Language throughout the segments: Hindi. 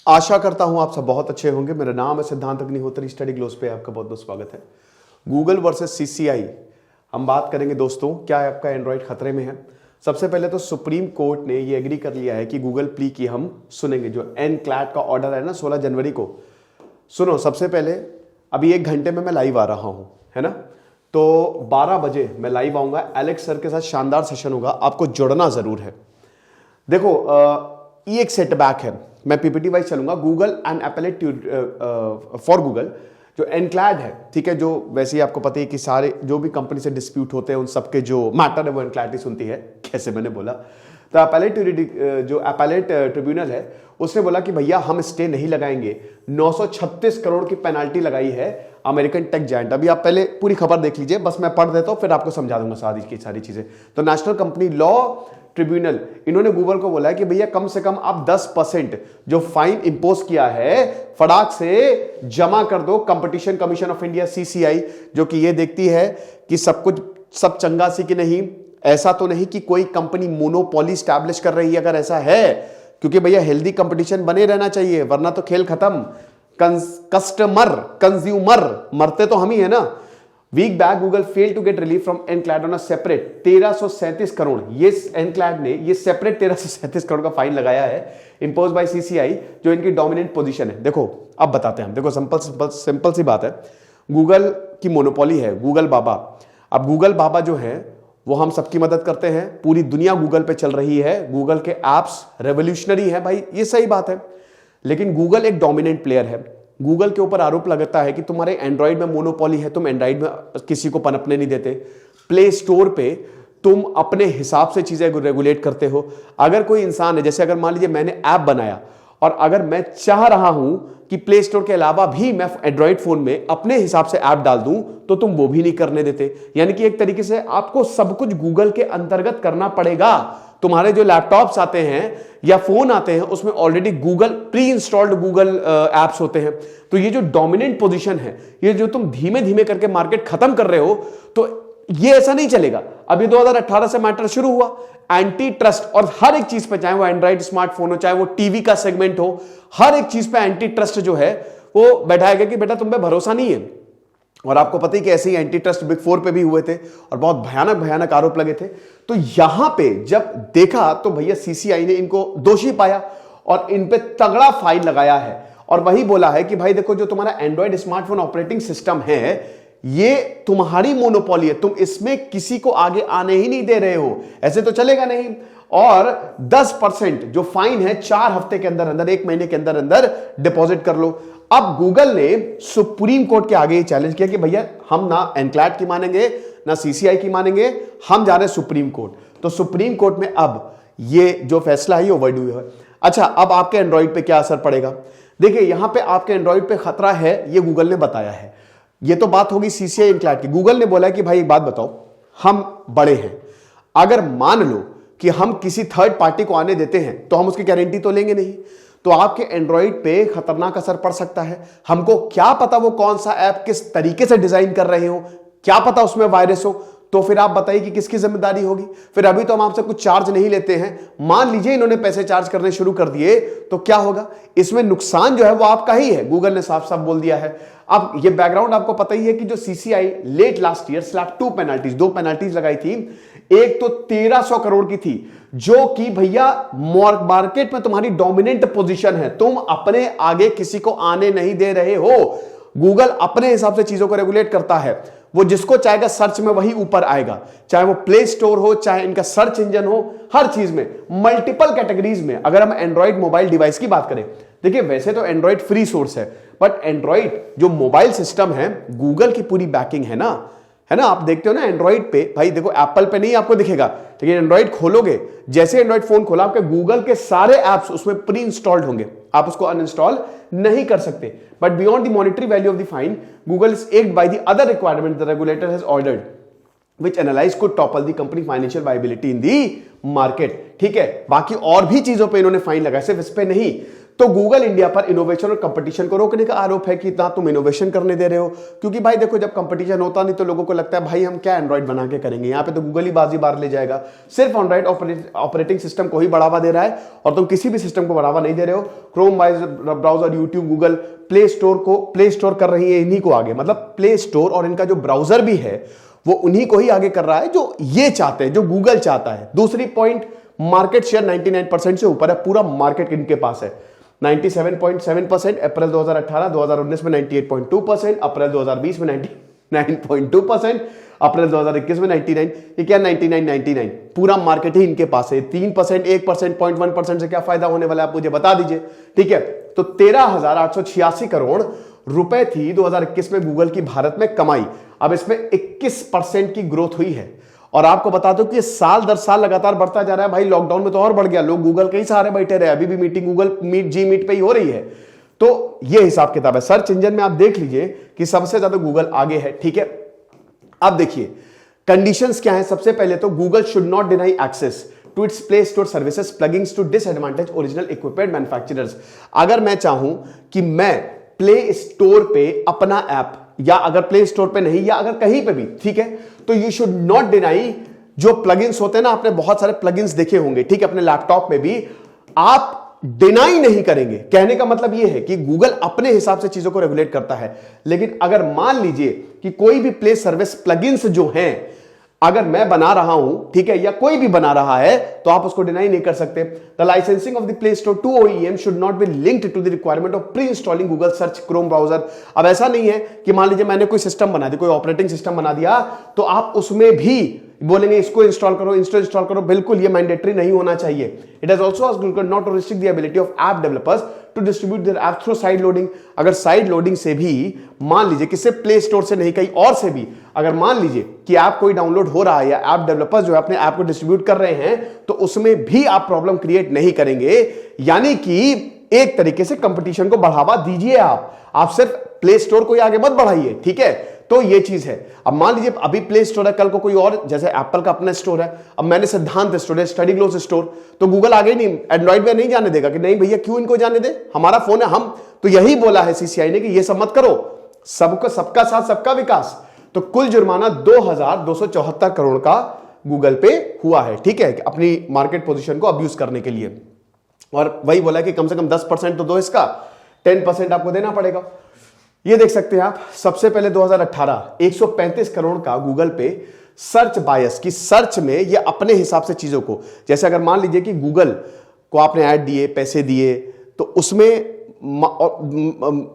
आशा करता हूं आप सब बहुत अच्छे होंगे। मेरा नाम है सिद्धांत अग्निहोत्री, स्टडी ग्लोस पे आपका बहुत बहुत स्वागत है। गूगल वर्सेस सीसीआई हम बात करेंगे दोस्तों। क्या आपका एंड्रॉइड खतरे में है? सबसे पहले तो सुप्रीम कोर्ट ने ये एग्री कर लिया है कि गूगल प्ली की हम सुनेंगे। जो एनक्लैड का ऑर्डर है ना 16 जनवरी को, सुनो सबसे पहले अभी 1 घंटे में मैं लाइव आ रहा हूं, है ना। तो 12 बजे मैं लाइव आऊंगा, एलेक्स सर के साथ शानदार सेशन होगा, आपको जुड़ना जरूर है। देखो ये एक सेटबैक है, मैं पीपीटी वाइज चलूंगा। Google and appellate for Google जो एनक्लैड है, ठीक है, जो वैसे ही आपको पता है कि सारे जो भी कंपनी से डिस्प्यूट होते हैं उन सबके जो मैटर है वो एनक्लैड ही सुनती है। कैसे मैंने बोला, तो एपेलेट ट्रिब्यूनल है उसने बोला कि भैया हम स्टे नहीं लगाएंगे। 936 करोड़ की पेनाल्टी लगाई है अमेरिकन टेक जायंट। अभी आप पहले पूरी खबर देख लीजिए, बस मैं पढ़ देता हूं फिर आपको समझा दूंगा सारी चीजें। तो नेशनल कंपनी लॉ ट्रिब्यूनल इन्होंने गूगल को बोला है कि भैया कम से कम आप 10% जो फाइन इंपोज किया है फटाक से जमा कर दो। Competition commission of India CCI जो कि ये देखती है कि सब चंगा सी कि नहीं, ऐसा तो नहीं कि कोई कंपनी मोनोपोली स्टैब्लिश कर रही है। अगर ऐसा है, क्योंकि भैया हेल्दी कंपटीशन बने रहना चाहिए वरना तो खेल खत्म। कंज्यूमर मरते तो हम ही है ना। Week back Google fail to get relief from NCLAT on a separate 1337 crore. ये एनक्लैड ने ये सेपरेट 1337 करोड़ का फाइन लगाया है इंपोज बाय सीसीआई, जो इनकी डोमिनेंट पोजीशन है। देखो अब बताते हैं हम। देखो सिंपल सी बात है, गूगल की मोनोपोली है गूगल बाबा। अब गूगल बाबा जो है वो हम सबकी मदद करते हैं, पूरी दुनिया गूगल पे चल रही है, गूगल के एप्स रेवोल्यूशनरी है भाई, ये सही बात है। लेकिन गूगल एक डोमिनेंट प्लेयर है। गूगल के ऊपर आरोप लगता है कि तुम्हारे एंड्रॉइड में मोनोपोली है, तुम एंड्रॉइड में किसी को पनपने नहीं देते। प्ले स्टोर पे तुम अपने हिसाब से चीजें रेगुलेट करते हो। अगर कोई इंसान है, जैसे अगर मान लीजिए मैंने ऐप बनाया और अगर मैं चाह रहा हूं कि प्ले स्टोर के अलावा भी मैं एंड्रॉइड फोन में अपने हिसाब से ऐप डाल दूं, तो तुम वो भी नहीं करने देते। यानी कि एक तरीके से आपको सब कुछ गूगल के अंतर्गत करना पड़ेगा। तुम्हारे जो लैपटॉप्स आते हैं या फोन आते हैं उसमें already Google pre installed Google apps होते हैं। तो ये जो डोमिनेंट पोजीशन है, ये जो तुम धीमे धीमे करके मार्केट खत्म कर रहे हो, तो ये ऐसा नहीं चलेगा। अभी 2018 से मैटर शुरू हुआ एंटी ट्रस्ट, और हर एक चीज पे, चाहे वो एंड्रॉइड स्मार्टफोन हो, चाहे वो टीवी का सेगमेंट हो, हर एक चीज पे एंटी ट्रस्ट जो है वो बैठाएगा कि बेटा तुम पे भरोसा नहीं है। और आपको पता ही कि ऐसे ही एंटी ट्रस्ट बिग 4 पे भी हुए थे और बहुत भयानक आरोप लगे थे। तो यहां पे जब देखा तो भैया सीसीआई ने इनको दोषी पाया और इन पे तगड़ा फाइन लगाया है और वही बोला है कि भाई देखो, जो तुम्हारा एंड्रॉइड स्मार्टफोन ऑपरेटिंग सिस्टम है ये तुम्हारी मोनोपोली है, तुम इसमें किसी को आगे आने ही नहीं दे रहे हो, ऐसे तो चलेगा नहीं। और 10% जो फाइन है 4 हफ्ते के अंदर 1 महीने के अंदर डिपॉजिट कर लो। अब गूगल ने सुप्रीम कोर्ट के आगे चैलेंज किया कि भैया हम ना एनक्लैड की मानेंगे ना सीसीआई की मानेंगे, हम जा रहे हैं सुप्रीम कोर्ट। तो सुप्रीम कोर्ट में अब ये जो फैसला है ये ओवरड्यू है। अच्छा, अब आपके एंड्रॉइड पे क्या असर पड़ेगा? देखिए यहां पे आपके एंड्रॉइड पे खतरा है, ये गूगल ने बताया है। ये तो बात होगी सीसीआई एनक्लैड की। गूगल ने बोला है कि भाई एक बात बताओ, हम बड़े हैं, अगर मान लो कि हम किसी थर्ड पार्टी को आने देते हैं तो हम उसकी गारंटी तो लेंगे नहीं। तो आपके एंड्रॉइड पे खतरनाक असर पड़ सकता है। हमको क्या पता वो कौन सा ऐप किस तरीके से डिजाइन कर रहे हो, क्या पता उसमें वायरस हो, तो फिर आप बताइए कि किसकी जिम्मेदारी होगी। फिर अभी तो हम आपसे कुछ चार्ज नहीं लेते हैं, मान लीजिए इन्होंने पैसे चार्ज करने शुरू कर दिए तो क्या होगा? इसमें नुकसान जो है वो आपका ही है, गूगल ने साफ साफ बोल दिया है। अब ये बैकग्राउंड आपको पता ही है कि जो CCI late last year slap 2 penalties 2 penalties लगाई थी। एक तो 1300 करोड़ की थी, जो कि भैया मार्केट में तुम्हारी डोमिनेंट पोजीशन है, तुम अपने आगे किसी को आने नहीं दे रहे हो। गूगल अपने हिसाब से चीजों को रेगुलेट करता है, वो जिसको चाहेगा सर्च में वही ऊपर आएगा, चाहे वो प्ले स्टोर हो, चाहे इनका सर्च इंजन हो, हर चीज में मल्टीपल कैटेगरीज में। अगर हम एंड्रॉइड मोबाइल डिवाइस की बात करें, देखिए वैसे तो एंड्रॉइड फ्री सोर्स है, बट एंड्रॉइड जो मोबाइल सिस्टम है गूगल की पूरी बैकिंग है ना, आप देखते हो ना एंड्रॉइड पे, भाई देखो एप्पल पे नहीं आपको दिखेगा, लेकिन एंड्रॉइड खोलोगे, जैसे एंड्रॉइड फोन खोला आपके गूगल के सारे एप्स उसमें प्री इंस्टॉल्ड होंगे, आप उसको अनइंस्टॉल नहीं कर सकते। But beyond the monetary value of the fine, Google is act by the other requirement the regulator has ordered which analyze could topple the company financial viability in the market। ठीक है, बाकी और भी चीजों पे इन्होंने फाइन लगाया, सिर्फ इस पे नहीं। तो गूगल इंडिया पर इनोवेशन और कंपटीशन को रोकने का आरोप है कि ना तुम इनोवेशन करने दे रहे हो, क्योंकि भाई देखो जब कंपटीशन होता नहीं तो लोगों को लगता है भाई हम क्या एंड्रॉइड बना के करेंगे, यहां पे तो गूगल ही बाजी बार ले जाएगा। सिर्फ एंड्रॉइड ऑपरेटिंग सिस्टम को ही बढ़ावा दे रहा है और तुम किसी भी सिस्टम को बढ़ावा नहीं दे रहे हो। Chrome browser, YouTube, Google play store कर रही है इन्हीं को आगे, मतलब प्ले स्टोर और इनका जो ब्राउजर भी है वो उन्हीं को ही आगे कर रहा है जो ये चाहते हैं, जो गूगल चाहता है। दूसरी पॉइंट, मार्केट शेयर 99% से ऊपर है, पूरा मार्केट इनके पास है 97.7%, अप्रैल 2018, 2019 में 98.2%, अप्रैल 2020 में 99.2%, अप्रैल 2021 में 99, ये क्या 99, पूरा मार्केट ही इनके पास है। 3%, 1%, 0.1% से क्या फायदा होने वाला है आप मुझे बता दीजिए, ठीक है। तो 13,886 करोड़ रुपए थी 2021 में गूगल की भारत में कमाई, अब इसमें 21% की ग्रोथ हुई है। और आपको बता दो कि साल दर साल लगातार बढ़ता जा रहा है भाई, लॉकडाउन में तो और बढ़ गया, लोग गूगल के ही सहारे बैठे रहे, अभी भी मीटिंग गूगल मीट, जी मीट पे ही हो रही है। तो ये हिसाब किताब है। सर्च इंजन में आप देख लीजिए कि सबसे ज्यादा गूगल आगे है, ठीक है। अब देखिए कंडीशंस क्या है। सबसे पहले तो Google should not deny access to its Play Store services plugins to disadvantage original equipment manufacturers. अगर मैं चाहूं कि मैं प्ले स्टोर पे अपना ऐप, या अगर प्ले स्टोर पे नहीं या अगर कहीं पे भी, ठीक है, तो यू शुड नॉट डिनाई जो प्लगइन्स होते हैं ना, आपने बहुत सारे प्लगइन्स देखे होंगे, ठीक है, अपने लैपटॉप में भी, आप डिनाई नहीं करेंगे। कहने का मतलब यह है कि गूगल अपने हिसाब से चीजों को रेगुलेट करता है, लेकिन अगर मान लीजिए कि कोई भी प्ले सर्विस प्लगइन्स जो हैं अगर मैं बना रहा हूं, ठीक है, या कोई भी बना रहा है, तो आप उसको डिनाई नहीं कर सकते। The licensing of the Play Store to OEM should not be linked to the requirement of pre installing Google search Chrome browser. अब ऐसा नहीं है कि मान लीजिए मैंने कोई सिस्टम बना दिया, कोई ऑपरेटिंग सिस्टम बना दिया, तो आप उसमें भी बोलेंगे इसको इंस्टॉल करो, बिल्कुल ये मैंडेटरी नहीं होना चाहिए। It has also asked Google not to restrict the ability of app developers to distribute their app through side loading. अगर साइड लोडिंग से भी मान लीजिए किसी प्ले स्टोर से नहीं, कहीं और से भी अगर मान लीजिए कि ऐप कोई डाउनलोड हो रहा है या ऐप डेवलपर्स जो है अपने ऐप को डिस्ट्रीब्यूट कर रहे हैं, तो उसमें भी आप प्रॉब्लम क्रिएट नहीं करेंगे। यानी कि एक तरीके से कंपटीशन को बढ़ावा दीजिए आप सिर्फ प्ले स्टोर को आगे मत बढ़ाइए, ठीक है। तो ये चीज है। अब मान लीजिए अभी प्ले स्टोर है, कल को कोई और, जैसे एप्पल का अपना स्टोर है, अब मैंने सिद्धांत स्टोर है, स्टडी ग्लोस स्टोर, तो गूगल आगे नहीं, एंड्रॉइड में नहीं जाने देगा कि नहीं भैया क्यों इनको जाने दे, हमारा फोन है, हम तो यही बोला है सीसीआई ने कि ये सब मत करो, सबका साथ सबका विकास। तो कुल जुर्माना 2,274 करोड़ का गूगल पे हुआ है, ठीक है, अपनी मार्केट पोजीशन को अब्यूज करने के लिए। और वही बोला कि कम से कम 10% तो दो, इसका 10% आपको देना पड़ेगा। ये देख सकते हैं आप, सबसे पहले 2018 135 करोड़ का गूगल पे सर्च बायस की सर्च में ये अपने हिसाब से चीजों को, जैसे अगर मान लीजिए कि गूगल को आपने ऐड दिए, पैसे दिए, तो उसमें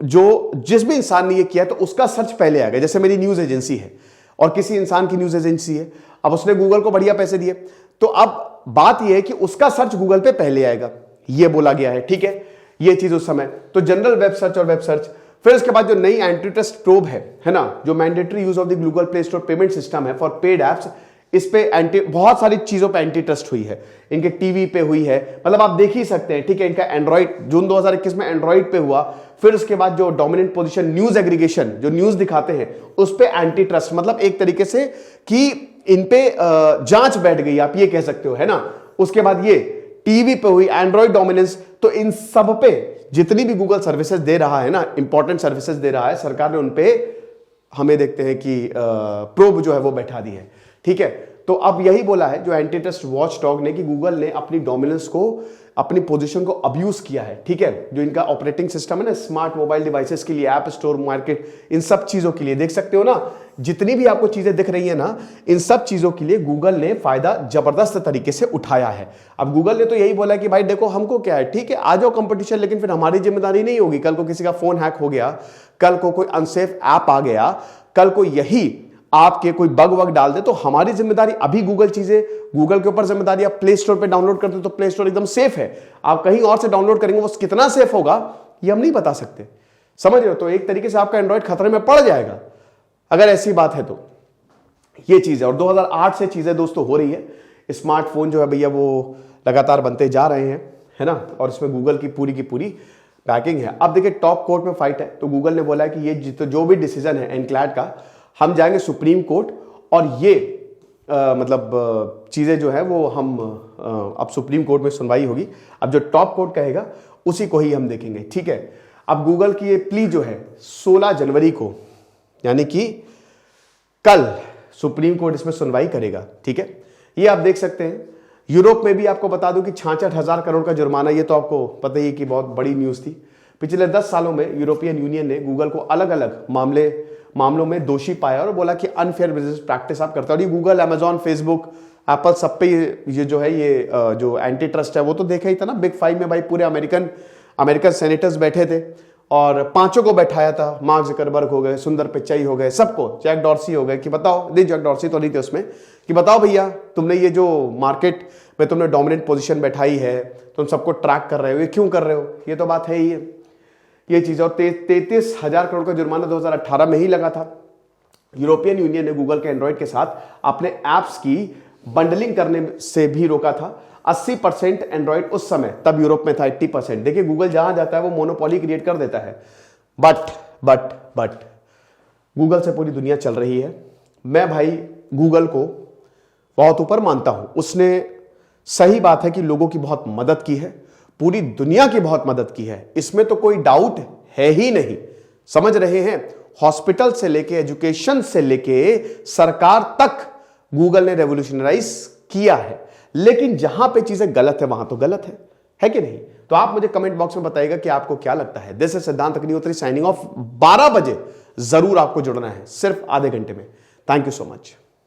जो जिस भी इंसान ने ये किया तो उसका सर्च पहले आ गया। जैसे मेरी न्यूज एजेंसी है और किसी इंसान की न्यूज एजेंसी है, अब उसने गूगल को बढ़िया पैसे दिए, तो अब बात यह है कि उसका सर्च गूगल पे पहले आएगा, ये बोला गया है, ठीक है। ये चीज उस समय तो जनरल वेब सर्च और वेब सर्च। फिर उसके बाद जो नई एंटी ट्रस्ट प्रोब है ना, जो mandatory use of the Google play store payment system है फॉर पेड एप्स, इस पे बहुत सारी चीजों पे एंटी ट्रस्ट हुई है, इनके टीवी पे हुई है, मतलब आप देख ही सकते हैं, ठीक है। इनका एंड्रॉइड जून 2021 में एंड्रॉइड पे हुआ। फिर उसके बाद जो डोमिनेंट पोजीशन न्यूज एग्रीगेशन, जो न्यूज दिखाते हैं उस पे एंटी ट्रस्ट, मतलब एक तरीके से कि इन पे जांच बैठ गई, आप ये कह सकते हो, है ना। उसके बाद ये टीवी पे हुई एंड्रॉइड डोमिनेंस। तो इन सब पे जितनी भी गूगल सर्विसेज दे रहा है ना, इंपॉर्टेंट सर्विसेज दे रहा है, सरकार ने उन पे हमें देखते हैं कि प्रोब जो है वो बैठा दी है, ठीक है। तो अब यही बोला है जो एंटी ट्रस्ट वॉच डॉग ने कि गूगल ने अपनी डोमिनेंस को, अपनी पोजीशन को अब्यूज किया है, ठीक है। जो इनका ऑपरेटिंग सिस्टम है ना, स्मार्ट मोबाइल डिवाइसेस के लिए, ऐप स्टोर, मार्केट, इन सब चीजों के लिए देख सकते हो ना, जितनी भी आपको चीजें दिख रही है ना, इन सब चीजों के लिए गूगल ने फायदा जबरदस्त तरीके से उठाया है। अब गूगल ने तो यही बोला कि भाई देखो हमको क्या है, ठीक है, आ जाओ कंपटीशन, लेकिन फिर हमारी जिम्मेदारी नहीं होगी। कल को किसी का फोन हैक हो गया, कल को कोई अनसेफ ऐप आ गया, कल को यही आपके कोई बग वग डाल दे, तो हमारी जिम्मेदारी। अभी गूगल चीजें, गूगल के ऊपर जिम्मेदारी। आप प्ले स्टोर पे डाउनलोड करते हो तो प्ले स्टोर एकदम सेफ है, आप कहीं और से डाउनलोड करेंगे वो कितना सेफ होगा ये हम नहीं बता सकते, समझ रहे हो। तो एक तरीके से आपका एंड्रॉइड खतरे में पड़ जाएगा अगर ऐसी बात है तो, ये चीज है। और 2008 से चीजें दोस्तों हो रही है, स्मार्टफोन जो है भैया वो लगातार बनते जा रहे हैं, है ना, और इसमें गूगल की पूरी पैकिंग है। अब देखिए टॉप कोर्ट में फाइट है, तो गूगल ने बोला है कि ये जो भी डिसीजन है एनक्लैड का, हम जाएंगे सुप्रीम कोर्ट और ये मतलब चीज़ें जो है वो हम अब सुप्रीम कोर्ट में सुनवाई होगी। अब जो टॉप कोर्ट कहेगा उसी को ही हम देखेंगे, ठीक है। अब गूगल की ये प्ली जो है 16 जनवरी को, यानी कि कल सुप्रीम कोर्ट इसमें सुनवाई करेगा, ठीक है। ये आप देख सकते हैं। यूरोप में भी आपको बता दूं कि 66,000 करोड़ का जुर्माना, ये तो आपको पता ही कि बहुत बड़ी न्यूज़ थी। पिछले 10 सालों में यूरोपियन यूनियन ने गूगल को अलग अलग मामलों में दोषी पाया और बोला कि अनफेयर बिजनेस प्रैक्टिस आप करते हो। और ये गूगल, अमेजॉन, फेसबुक, एप्पल सब पे ये जो है ये जो एंटी ट्रस्ट है वो तो देखा ही था ना। बिग 5 में भाई पूरे अमेरिकन सेनेटर्स बैठे थे और 5 को बैठाया था। मार्क ज़करबर्ग हो गए, सुंदर पिचाई हो गए, सबको, जैक डॉर्सी हो गए, कि बताओ, नहीं जैक डॉर्सी तो नहीं थे उसमें, कि बताओ भैया तुमने ये जो मार्केट में तुमने डोमिनेंट पोजीशन बैठाई है, तुम सबको ट्रैक कर रहे हो, ये क्यों कर रहे हो? ये तो बात है ही है ये चीज़। और 33,000 करोड़ का जुर्माना 2018 में ही लगा था। यूरोपियन यूनियन ने गूगल के एंड्रॉइड के साथ अपने ऐप्स की बंडलिंग करने से भी रोका था। 80% एंड्रॉइड उस समय, तब यूरोप में था 80%। देखिए गूगल जहां जाता है वो मोनोपोली क्रिएट कर देता है। बट गूगल से पूरी दुनिया चल रही है। मैं भाई गूगल को बहुत ऊपर मानता हूं। उसने, सही बात है कि लोगों की बहुत मदद की है, पूरी दुनिया की बहुत मदद की है, इसमें तो कोई डाउट है ही नहीं। समझ रहे हैं? हॉस्पिटल से लेके, एजुकेशन से लेके सरकार तक गूगल ने रेवोल्यूशनराइज किया है। लेकिन जहां पे चीजें गलत है वहां तो गलत है कि नहीं? तो आप मुझे कमेंट बॉक्स में बताइएगा कि आपको क्या लगता है। दिस इज सिद्धांत अग्निहोत्री साइनिंग ऑफ। 12 बजे जरूर आपको जुड़ना है, सिर्फ आधे घंटे में। Thank you so much.